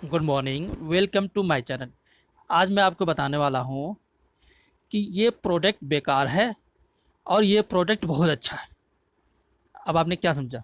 Good morning, welcome to my channel. आज मैं आपको बताने वाला हूँ कि ये प्रोडक्ट बेकार है और ये प्रोडक्ट बहुत अच्छा है। अब आपने क्या समझा?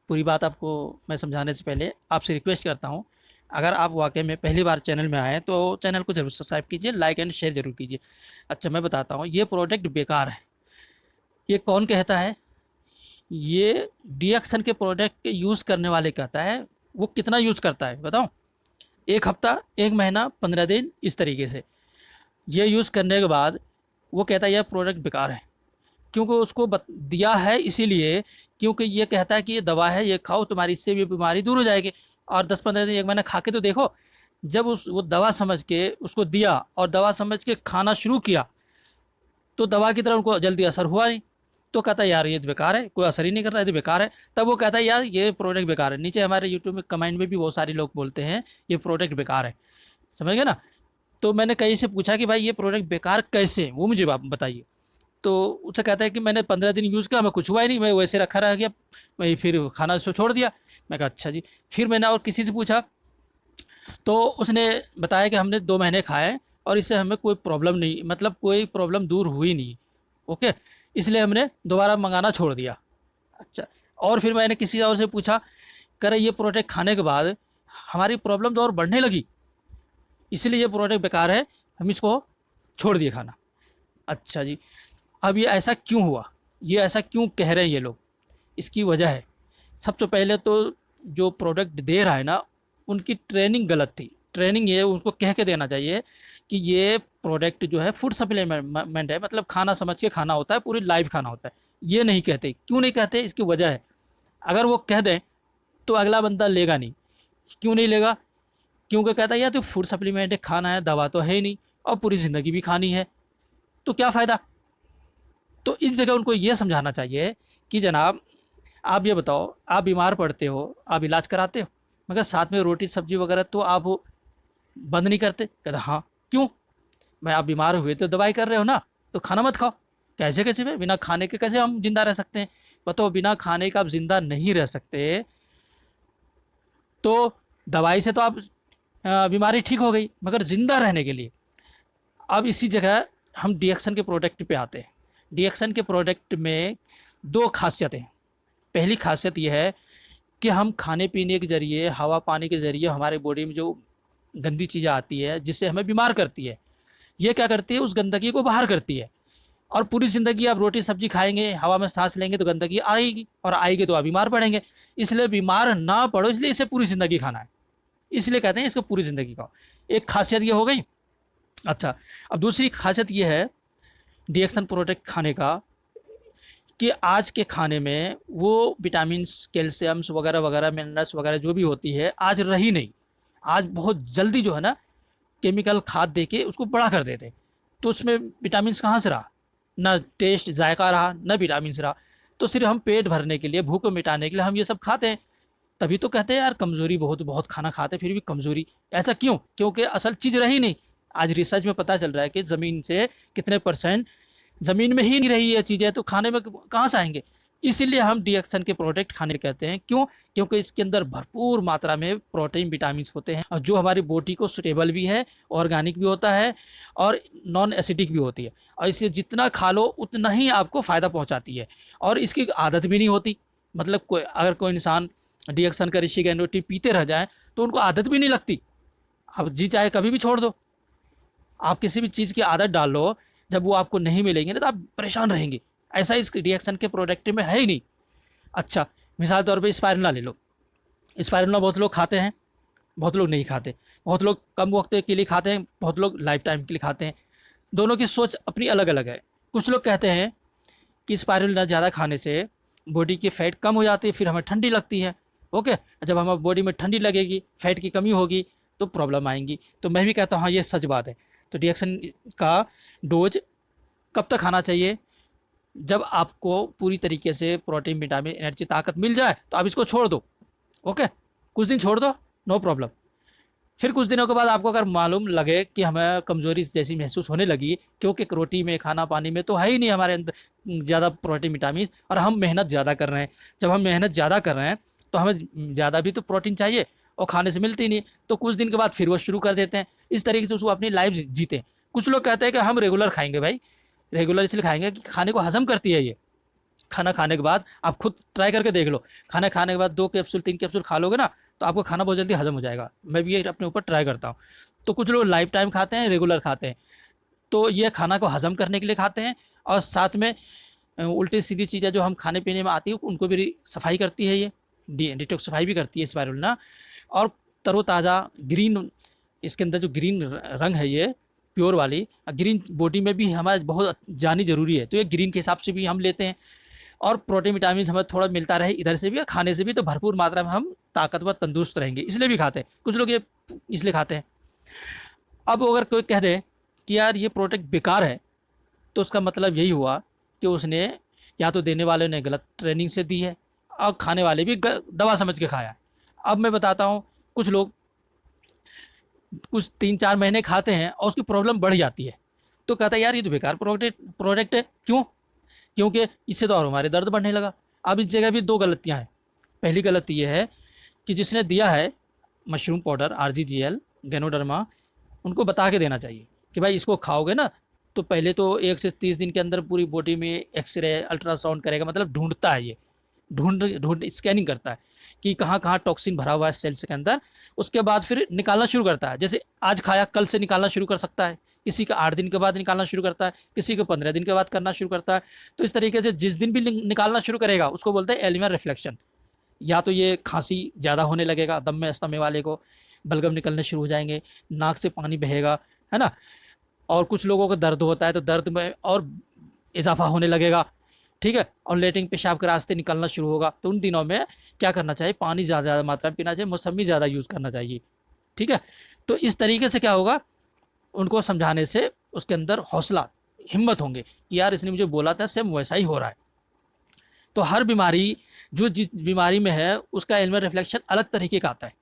पूरी बात आपको मैं समझाने से पहले आपसे रिक्वेस्ट करता हूँ, अगर आप वाकई में पहली बार चैनल में आए तो चैनल को जरूर सब्सक्राइब कीजिए, लाइक एंड शेयर जरूर कीजिए। अच्छा, मैं बताता हूँ ये प्रोडक्ट बेकार है। ये कौन कहता है? ये डीएक्सन के प्रोडक्ट यूज़ करने वाले कहता है। वो कितना यूज़ करता है बताऊँ? एक हफ्ता, एक महीना, 15 दिन, इस तरीके से। ये यूज़ करने के बाद वो कहता है यह प्रोडक्ट बेकार है, क्योंकि उसको दिया है इसीलिए, क्योंकि ये कहता है कि ये दवा है, ये खाओ, तुम्हारी इससे भी बीमारी दूर हो जाएगी। और 10-15 दिन, एक महीना खा के तो देखो। जब उस वो दवा समझ के उसको दिया और दवा समझ के खाना शुरू किया तो दवा की तरह उनको जल्दी असर हुआ नहीं। तो कहता है यार ये तो बेकार है, कोई असर ही नहीं कर रहा है, ये तो बेकार है। तब वो कहता है यार ये प्रोडक्ट बेकार है। नीचे हमारे यूट्यूब में कमेंट में भी बहुत सारे लोग बोलते हैं ये प्रोडक्ट बेकार है। समझ गए ना? तो मैंने कहीं से पूछा कि भाई ये प्रोडक्ट बेकार कैसे, वो मुझे आप बताइए। तो उससे कहता है कि मैंने 15 दिन यूज़ किया, मैं कुछ हुआ ही नहीं, मैं वैसे रखा रह गया, मैं फिर खाना छोड़ दिया। मैं कहा अच्छा जी। फिर मैंने और किसी से पूछा तो उसने बताया कि हमने 2 महीने खाए और इससे हमें कोई प्रॉब्लम नहीं, मतलब कोई प्रॉब्लम दूर हुई नहीं। ओके, इसलिए हमने दोबारा मंगाना छोड़ दिया। अच्छा। और फिर मैंने किसी और से पूछा, कह रहे ये प्रोडक्ट खाने के बाद हमारी प्रॉब्लम तो और बढ़ने लगी, इसलिए ये प्रोडक्ट बेकार है, हम इसको छोड़ दिए खाना। अच्छा जी। अब ये ऐसा क्यों हुआ? ये ऐसा क्यों कह रहे हैं ये लोग? इसकी वजह है, सबसे पहले तो जो प्रोडक्ट दे रहा है ना, उनकी ट्रेनिंग गलत थी। ट्रेनिंग ये उनको कह के देना चाहिए कि ये प्रोडक्ट जो है फूड सप्लीमेंट है, मतलब खाना समझ के खाना होता है, पूरी लाइफ खाना होता है। ये नहीं कहते। क्यों नहीं कहते? इसकी वजह है। अगर वो कह दें तो अगला बंदा लेगा नहीं। क्यों नहीं लेगा? क्योंकि कहता है यार तो फूड सप्लीमेंट है, खाना है, दवा तो है ही नहीं, और पूरी ज़िंदगी भी खानी है, तो क्या फ़ायदा? तो इस जगह उनको ये समझाना चाहिए कि जनाब, आप ये बताओ, आप बीमार पड़ते हो, आप इलाज कराते हो, मगर साथ में रोटी सब्जी वगैरह तो आप बंद नहीं करते। कहते हाँ। क्यों? भाई आप बीमार हुए तो दवाई कर रहे हो ना, तो खाना मत खाओ। कैसे कैसे भाई, बिना खाने के कैसे हम जिंदा रह सकते हैं? बताओ, बिना खाने का आप जिंदा नहीं रह सकते। तो दवाई से तो आप बीमारी ठीक हो गई, मगर जिंदा रहने के लिए। अब इसी जगह हम डीएक्सन के प्रोडक्ट पे आते हैं। डीएक्सन के प्रोडक्ट में दो खासियतें हैं। पहली खासियत यह है कि हम खाने पीने के ज़रिए, हवा पानी के ज़रिए हमारे बॉडी में जो गंदी चीज़ें आती है जिससे हमें बीमार करती है, ये क्या करती है? उस गंदगी को बाहर करती है। और पूरी ज़िंदगी आप रोटी सब्जी खाएंगे, हवा में सांस लेंगे तो गंदगी आएगी, और आएगी तो आप बीमार पड़ेंगे। इसलिए बीमार ना पड़ो, इसलिए इसे पूरी ज़िंदगी खाना है। इसलिए कहते हैं इसको पूरी ज़िंदगी खाओ। एक खासियत ये हो गई। अच्छा, अब दूसरी खासियत ये है डीएक्सन प्रोडक्ट खाने का, कि आज के खाने में वो विटामिन्स, कैल्शियम्स वगैरह वगैरह, मिनरल्स वगैरह जो भी होती है, आज रही नहीं। आज बहुत जल्दी जो है ना, केमिकल खाद दे के उसको बड़ा कर देते। तो उसमें विटामिन्स कहाँ से रहा? ना टेस्ट जायका रहा, ना विटामिन्स रहा। तो सिर्फ हम पेट भरने के लिए, भूख को मिटाने के लिए हम ये सब खाते हैं। तभी तो कहते हैं यार कमज़ोरी, बहुत बहुत खाना खाते फिर भी कमज़ोरी। ऐसा क्यों? क्योंकि असल चीज़ रही नहीं। आज रिसर्च में पता चल रहा है कि ज़मीन से कितने परसेंट ज़मीन में ही नहीं रही है चीज़ें, तो खाने में कहाँ से आएंगे? इसीलिए हम डीएक्सन के प्रोडक्ट खाने कहते हैं। क्यों? क्योंकि इसके अंदर भरपूर मात्रा में प्रोटीन, विटामिन होते हैं, और जो हमारी बॉडी को सुटेबल भी है, ऑर्गेनिक भी होता है, और नॉन एसिडिक भी होती है। और इसे जितना खा लो उतना ही आपको फ़ायदा पहुँचाती है, और इसकी आदत भी नहीं होती। मतलब कोई, अगर कोई इंसान डीएक्सन का ऋषिकेन रोटी पीते रह जाए तो उनको आदत भी नहीं लगती। अब जी चाहे कभी भी छोड़ दो। आप किसी भी चीज़ की आदत डाल लो, जब वो आपको नहीं मिलेंगे ना तो आप परेशान रहेंगे। ऐसा इस रिएक्शन के प्रोडक्ट में है ही नहीं। अच्छा, मिसाल तौर पे स्पायरुलिना ले लो। स्पायरुलिना बहुत लोग खाते हैं, बहुत लोग नहीं खाते। बहुत लोग कम वक्त के लिए खाते हैं, बहुत लोग लाइफ टाइम के लिए खाते हैं। दोनों की सोच अपनी अलग अलग है। कुछ लोग कहते हैं कि स्पायरुलिना ज़्यादा खाने से बॉडी की फैट कम हो जाती है, फिर हमें ठंडी लगती है। ओके, जब हमारी बॉडी में ठंडी लगेगी, फैट की कमी होगी, तो प्रॉब्लम आएंगी। तो मैं भी कहता हूँ हाँ, ये सच बात है। तो रिएक्शन का डोज कब तक खाना चाहिए? जब आपको पूरी तरीके से प्रोटीन, विटामिन, एनर्जी, ताकत मिल जाए तो आप इसको छोड़ दो। ओके, कुछ दिन छोड़ दो, नो प्रॉब्लम। फिर कुछ दिनों के बाद आपको अगर मालूम लगे कि हमें कमज़ोरी जैसी महसूस होने लगी, क्योंकि रोटी में, खाना पानी में तो है ही नहीं हमारे अंदर ज़्यादा प्रोटीन, विटामिन, और हम मेहनत ज़्यादा कर रहे हैं। जब हम मेहनत ज़्यादा कर रहे हैं तो हमें ज़्यादा भी तो प्रोटीन चाहिए, और खाने से मिलती नहीं, तो कुछ दिन के बाद फिर वो शुरू कर देते हैं। इस तरीके से उसको अपनी लाइफ जीते हैं। कुछ लोग कहते हैं कि हम रेगुलर खाएंगे। भाई रेगुलर इसलिए खाएंगे कि खाने को हजम करती है ये। खाना खाने के बाद आप खुद ट्राई करके देख लो, खाना खाने के बाद 2 कैप्सूल 3 कैप्सूल खा लोगे ना, तो आपको खाना बहुत जल्दी हजम हो जाएगा। मैं भी ये अपने ऊपर ट्राई करता हूँ। तो कुछ लोग लाइफ टाइम खाते हैं, रेगुलर खाते हैं। तो ये खाना को हजम करने के लिए खाते हैं, और साथ में उल्टी सीधी चीज़ें जो हम खाने पीने में आती है उनको भी सफाई करती है। ये डिटॉक्सिफाई भी करती है स्पाइरुलिना। और तरोताज़ा ग्रीन, इसके अंदर जो ग्रीन रंग है ये प्योर वाली, ग्रीन बॉडी में भी हमारे बहुत जानी जरूरी है, तो ये ग्रीन के हिसाब से भी हम लेते हैं। और प्रोटीन विटामिन हमें थोड़ा मिलता रहे इधर से भी और खाने से भी, तो भरपूर मात्रा में हम ताकतवर तंदुरुस्त रहेंगे, इसलिए भी खाते हैं। कुछ लोग ये इसलिए खाते हैं। अब अगर कोई कह दे कि यार ये प्रोडक्ट बेकार है, तो उसका मतलब यही हुआ कि उसने या तो देने वाले ने गलत ट्रेनिंग से दी है, और खाने वाले भी दवा समझ के खाया है। अब मैं बताता हूँ, कुछ लोग कुछ 3-4 महीने खाते हैं और उसकी प्रॉब्लम बढ़ जाती है, तो कहता है यार ये तो बेकार प्रोडक्ट है। क्यों? क्योंकि इससे तो और हमारे दर्द बढ़ने लगा। अब इस जगह भी 2 गलतियाँ हैं। पहली गलती ये है कि जिसने दिया है मशरूम पाउडर, RGGL, गैनोडर्मा, उनको बता के देना चाहिए कि भाई इसको खाओगे ना, तो पहले तो 1 से 30 दिन के अंदर पूरी बॉडी में एक्सरे अल्ट्रासाउंड करेगा, मतलब ढूंढता है ये, ढूंढ स्कैनिंग करता है कि कहाँ कहाँ टॉक्सिन भरा हुआ है सेल्स के अंदर। उसके बाद फिर निकालना शुरू करता है। जैसे आज खाया कल से निकालना शुरू कर सकता है, किसी का 8 दिन के बाद निकालना शुरू करता है, किसी को 15 दिन के बाद करना शुरू करता है। तो इस तरीके से जिस दिन भी निकालना शुरू करेगा उसको बोलते हैं एलिमेंट रिफ्लेक्शन। या तो ये खांसी ज़्यादा होने लगेगा, दम में अस्थमा वाले को बलगम निकलने शुरू हो जाएंगे, नाक से पानी बहेगा, है ना। और कुछ लोगों को दर्द होता है तो दर्द में और इजाफा होने लगेगा, ठीक है। और लेटरिन पेशाब के रास्ते निकलना शुरू होगा। तो उन दिनों में क्या करना चाहिए? पानी ज़्यादा मात्रा में पीना चाहिए, मौसमी ज़्यादा यूज़ करना चाहिए, ठीक है। तो इस तरीके से क्या होगा, उनको समझाने से उसके अंदर हौसला हिम्मत होंगे कि यार इसने मुझे बोला था, सेम वैसा ही हो रहा है। तो हर बीमारी, जो जिस बीमारी में है उसका एलिमेंट रिफ्लेक्शन अलग तरीके का आता है,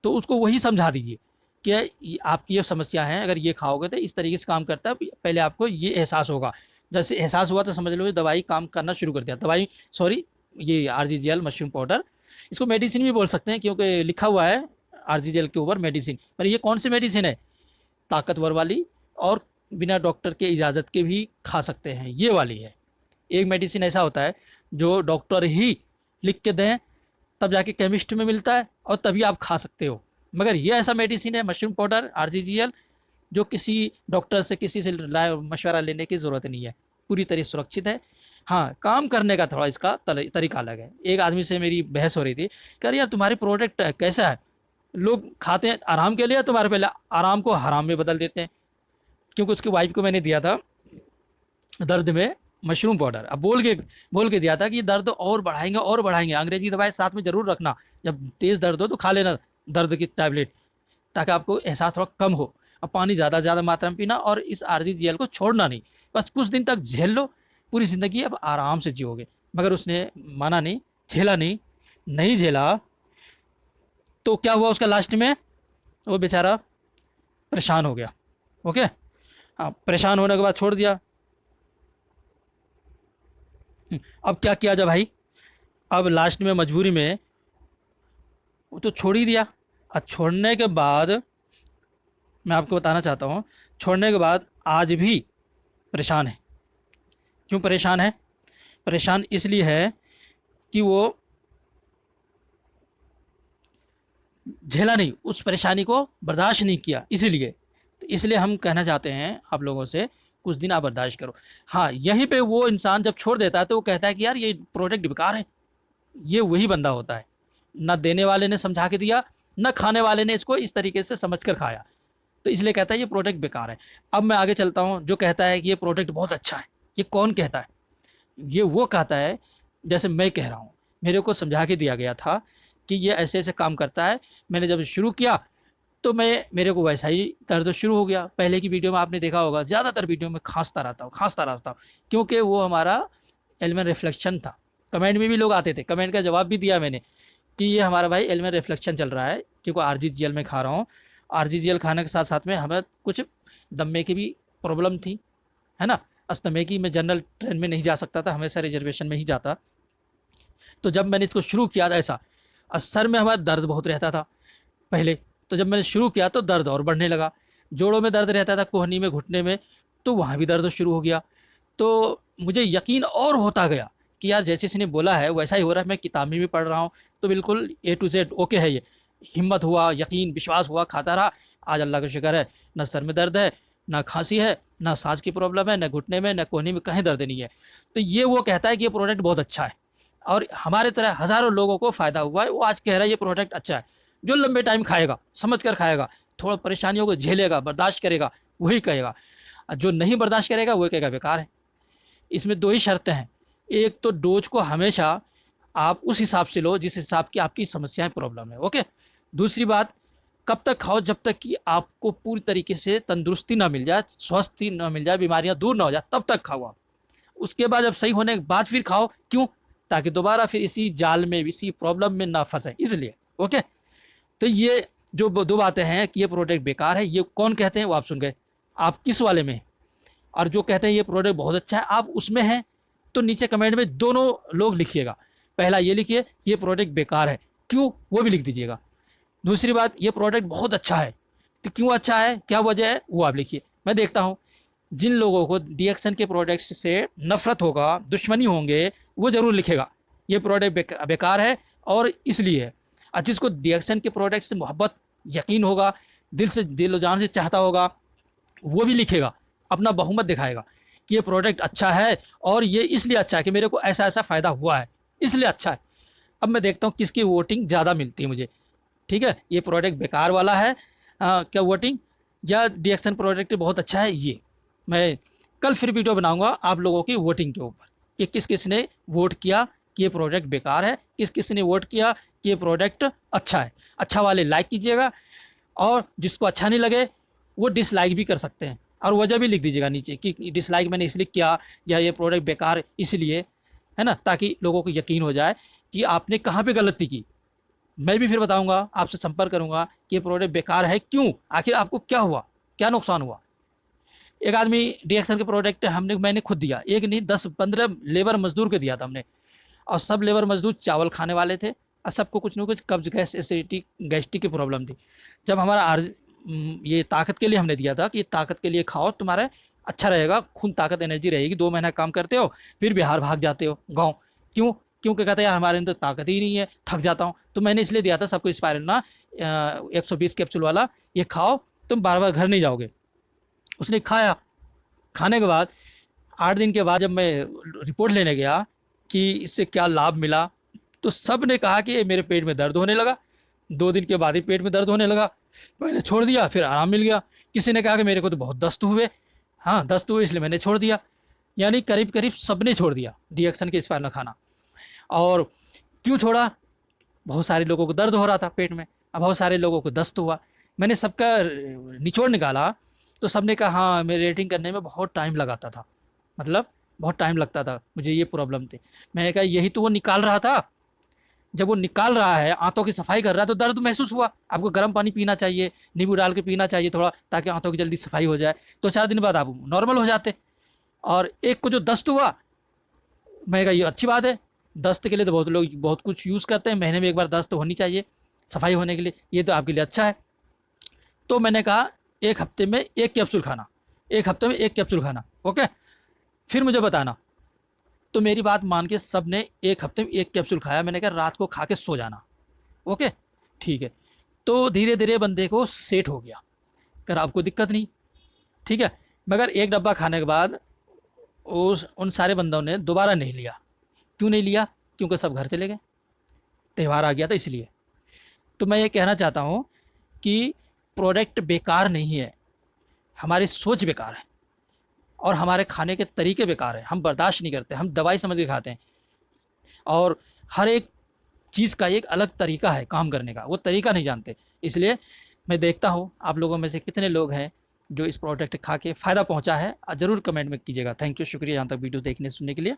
तो उसको वही समझा दीजिए कि आपकी ये समस्या है, अगर ये खाओगे तो इस तरीके से काम करता है। पहले आपको ये एहसास होगा, जैसे एहसास हुआ तो समझ लो दवाई काम करना शुरू कर दिया। दवाई, सॉरी, ये RGGL मशरूम पाउडर, इसको मेडिसिन भी बोल सकते हैं क्योंकि लिखा हुआ है RGGL के ऊपर मेडिसिन। पर ये कौन सी मेडिसिन है? ताकतवर वाली, और बिना डॉक्टर के इजाज़त के भी खा सकते हैं, ये वाली है। एक मेडिसिन ऐसा होता है जो डॉक्टर ही लिख के दें, तब जाके केमिस्ट में मिलता है और तभी आप खा सकते हो। मगर ये ऐसा मेडिसिन है मशरूम पाउडर RGGL, जो किसी डॉक्टर से, किसी से मशवरा लेने की ज़रूरत नहीं है, पूरी तरह सुरक्षित है। हाँ, काम करने का थोड़ा इसका तरीका अलग है। एक आदमी से मेरी बहस हो रही थी, कह रही यार तुम्हारी प्रोडक्ट कैसा है, लोग खाते हैं आराम के लिए, तुम्हारे पहले आराम को हराम में बदल देते हैं। क्योंकि उसकी वाइफ को मैंने दिया था दर्द में मशरूम पाउडर, अब बोल के दिया था कि दर्द और बढ़ाएंगे और बढ़ाएंगे, अंग्रेजी दवाई साथ में ज़रूर रखना, जब तेज़ दर्द हो तो खा लेना दर्द की टैबलेट, ताकि आपको एहसास थोड़ा कम हो। अब पानी ज़्यादा मात्रा में पीना, और इस RGGL को छोड़ना नहीं, बस कुछ दिन तक झेल लो, पूरी ज़िंदगी अब आराम से जियोगे। मगर उसने माना नहीं, झेला नहीं झेला, तो क्या हुआ उसका लास्ट में, वो बेचारा परेशान हो गया। ओके, हाँ, परेशान होने के बाद छोड़ दिया। अब क्या किया जाए भाई? अब लास्ट में मजबूरी में वो तो छोड़ ही दिया। और छोड़ने के बाद मैं आपको बताना चाहता हूँ, छोड़ने के बाद आज भी परेशान है। क्यों परेशान है? परेशान इसलिए है कि वो झेला नहीं, उस परेशानी को बर्दाश्त नहीं किया, इसीलिए। तो इसलिए हम कहना चाहते हैं आप लोगों से, कुछ दिन आप बर्दाश्त करो। हाँ, यहीं पे वो इंसान जब छोड़ देता है तो वो कहता है कि यार ये प्रोडक्ट बेकार है। ये वही बंदा होता है, ना देने वाले ने समझा के दिया, ना खाने वाले ने इसको इस तरीके से समझ कर खाया, तो इसलिए कहता है ये प्रोडक्ट बेकार है। अब मैं आगे चलता हूँ। जो कहता है कि ये प्रोडक्ट बहुत अच्छा है, ये कौन कहता है? ये वो कहता है, जैसे मैं कह रहा हूँ, मेरे को समझा के दिया गया था कि ये ऐसे ऐसे काम करता है। मैंने जब शुरू किया तो मेरे को वैसा ही दर्द शुरू हो गया। पहले की वीडियो में आपने देखा होगा, ज़्यादातर वीडियो में खांसता रहता हूँ, क्योंकि वो हमारा एलिमेंट रिफ्लेक्शन था। कमेंट में भी लोग आते थे, कमेंट का जवाब भी दिया मैंने कि ये हमारा भाई एलिमेंट रिफ्लेक्शन चल रहा है, क्योंकि RGGL में खा रहा हूँ। RGGL खाने के साथ साथ में हमें कुछ दमे की भी प्रॉब्लम थी, है ना। अस्थमे की, मैं जनरल ट्रेन में नहीं जा सकता था, हमेशा रिजर्वेशन में ही जाता। तो जब मैंने इसको शुरू किया था ऐसा, और सर में हमारा दर्द बहुत रहता था, पहले। तो जब मैंने शुरू किया तो दर्द और बढ़ने लगा, जोड़ों में दर्द रहता था, कोहनी में, घुटने में, तो वहाँ भी दर्द शुरू हो गया। तो मुझे यकीन और होता गया कि यार जैसे इसने बोला है वैसा ही हो रहा है, मैं किताब में भी पढ़ रहा हूँ, तो बिल्कुल ए टू जेड ओके है ये। हिम्मत हुआ, यकीन, विश्वास हुआ, खाता रहा। आज अल्लाह का शुक्र है, न सर में दर्द है, ना खांसी है, ना सांस की प्रॉब्लम है, न घुटने में, न कोहनी में, कहीं दर्द नहीं है। तो ये वो कहता है कि ये प्रोडक्ट बहुत अच्छा है, और हमारे तरह हज़ारों लोगों को फ़ायदा हुआ है। वो आज कह रहा है ये प्रोडक्ट अच्छा है। जो लंबे टाइम खाएगा, समझ कर खाएगा, थोड़ा परेशानियों को झेलेगा, बर्दाश्त करेगा, वही कहेगा। जो नहीं बर्दाश्त करेगा वही कहेगा बेकार है। इसमें दो ही शर्तें हैं। एक तो डोज को हमेशा आप उस हिसाब से लो जिस हिसाब की आपकी समस्याएं, प्रॉब्लम है, ओके। दूसरी बात, कब तक खाओ, जब तक कि आपको पूरी तरीके से तंदुरुस्ती ना मिल जाए, स्वस्थ ना मिल जाए, बीमारियां दूर ना हो जाए, तब तक खाओ आप। उसके बाद जब सही होने के बाद फिर खाओ। क्यों? ताकि दोबारा फिर इसी जाल में, इसी प्रॉब्लम में ना फंसे, इसलिए, ओके। तो ये जो दो बातें हैं कि ये प्रोडक्ट बेकार है, ये कौन कहते हैं वो आप सुन गए। आप किस वाले में? और जो कहते हैं ये प्रोडक्ट बहुत अच्छा है, आप उसमें हैं, तो नीचे कमेंट में दोनों लोग लिखिएगा। पहला ये लिखिए ये प्रोडक्ट बेकार है, क्यों, वो भी लिख दीजिएगा। दूसरी बात, ये प्रोडक्ट बहुत अच्छा है, तो क्यों अच्छा है, क्या वजह है, वो आप लिखिए। मैं देखता हूँ जिन लोगों को डीएक्सन के प्रोडक्ट्स से नफरत होगा, दुश्मनी होंगे, वो ज़रूर लिखेगा ये प्रोडक्ट बेकार है और इसलिए है। और जिसको डीएक्सन के प्रोडक्ट से मोहब्बत, यकीन होगा, दिल से, दिल जान से चाहता होगा, वो भी लिखेगा, अपना बहुमत दिखाएगा कि ये प्रोडक्ट अच्छा है और ये इसलिए अच्छा है कि मेरे को ऐसा ऐसा फ़ायदा हुआ है, इसलिए अच्छा है। अब मैं देखता हूँ किसकी वोटिंग ज़्यादा मिलती है मुझे। ठीक है, ये प्रोडक्ट बेकार वाला है क्या वोटिंग, या डीएक्सन प्रोडक्ट बहुत अच्छा है, ये मैं कल फिर वीडियो बनाऊंगा आप लोगों की वोटिंग के ऊपर कि किस किस ने वोट किया कि ये प्रोडक्ट बेकार है, किस किस ने वोट किया कि ये प्रोडक्ट अच्छा है। अच्छा वाले लाइक कीजिएगा, और जिसको अच्छा नहीं लगे वो डिसलाइक भी कर सकते हैं, और वजह भी लिख दीजिएगा नीचे कि डिसलाइक मैंने इसलिए किया या ये प्रोडक्ट बेकार इसलिए, है ना, ताकि लोगों को यकीन हो जाए कि आपने कहाँ पे गलती की। मैं भी फिर बताऊंगा, आपसे संपर्क करूंगा कि ये प्रोडक्ट बेकार है क्यों, आखिर आपको क्या हुआ, क्या नुकसान हुआ। एक आदमी डीएक्सन के प्रोडक्ट मैंने खुद दिया, एक नहीं 10-15 लेबर मजदूर को दिया था हमने, और सब लेबर मजदूर चावल खाने वाले थे, और सबको कुछ न कुछ कब्ज, गैस, एसिडिटी, गैस्ट्रिक की प्रॉब्लम थी। जब हमारा ये ताकत के लिए हमने दिया था कि ये ताकत के लिए खाओ, तुम्हारा अच्छा रहेगा, खून, ताकत, एनर्जी रहेगी, 2 महीना काम करते हो फिर बिहार भाग जाते हो गाँव। क्यों? क्योंकि कहते हैं यार हमारे अंदर ताकत ही नहीं है, थक जाता हूँ। तो मैंने इसलिए दिया था सबको स्पायरुलिना 120 कैप्सूल वाला, ये खाओ, तुम बार बार घर नहीं जाओगे। उसने खाया, खाने के बाद 8 दिन के बाद जब मैं रिपोर्ट लेने गया कि इससे क्या लाभ मिला, तो सब ने कहा कि मेरे पेट में दर्द होने लगा। 2 दिन के बाद ही पेट में दर्द होने लगा, मैंने छोड़ दिया, फिर आराम मिल गया। किसी ने कहा कि मेरे को तो बहुत दस्त हुए, हाँ दस्त हुए इसलिए मैंने छोड़ दिया। यानी करीब करीब सब ने छोड़ दिया डीएक्सन के स्पायरुलिना खाना। और क्यों छोड़ा? बहुत सारे लोगों को दर्द हो रहा था पेट में, अब बहुत सारे लोगों को दस्त हुआ। मैंने सबका निचोड़ निकाला, तो सबने कहा हाँ मेरे रेटिंग करने में बहुत टाइम लगाता था, मतलब बहुत टाइम लगता था, मुझे ये प्रॉब्लम थी। मैंने कहा यही तो वो निकाल रहा था। जब वो निकाल रहा है, आंतों की सफाई कर रहा है, तो दर्द महसूस हुआ। आपको गर्म पानी पीना चाहिए, नींबू डाल के पीना चाहिए थोड़ा, ताकि आंतों की जल्दी सफाई हो जाए, तो 4 दिन बाद आप नॉर्मल हो जाते। और एक को जो दस्त हुआ, मैं कहा ये अच्छी बात है, दस्त के लिए तो बहुत लोग बहुत कुछ यूज़ करते हैं, महीने में एक बार दस्त होनी चाहिए सफाई होने के लिए, ये तो आपके लिए अच्छा है। तो मैंने कहा 1 हफ्ते में 1 कैप्सूल खाना, 1 हफ्ते में 1 कैप्सूल खाना, ओके, फिर मुझे बताना। तो मेरी बात मान के सब ने 1 हफ्ते में 1 कैप्सूल खाया। मैंने कहा रात को खा के सो जाना, ओके, ठीक है। तो धीरे धीरे बंदे को सेट हो गया, कर आपको दिक्कत नहीं, ठीक है। मगर 1 डब्बा खाने के बाद उन सारे बंदों ने दोबारा नहीं लिया। क्यों नहीं लिया? क्योंकि सब घर चले गए, त्यौहार आ गया था इसलिए। तो मैं ये कहना चाहता हूँ कि प्रोडक्ट बेकार नहीं है, हमारी सोच बेकार है और हमारे खाने के तरीके बेकार हैं। हम बर्दाश्त नहीं करते, हम दवाई समझ के खाते हैं, और हर एक चीज़ का एक अलग तरीका है काम करने का, वो तरीका नहीं जानते। इसलिए मैं देखता हूँ आप लोगों में से कितने लोग हैं जो इस प्रोडक्ट खा के फ़ायदा पहुँचा है, ज़रूर कमेंट में कीजिएगा। थैंक यू, शुक्रिया यहाँ तक वीडियो देखने सुनने के लिए।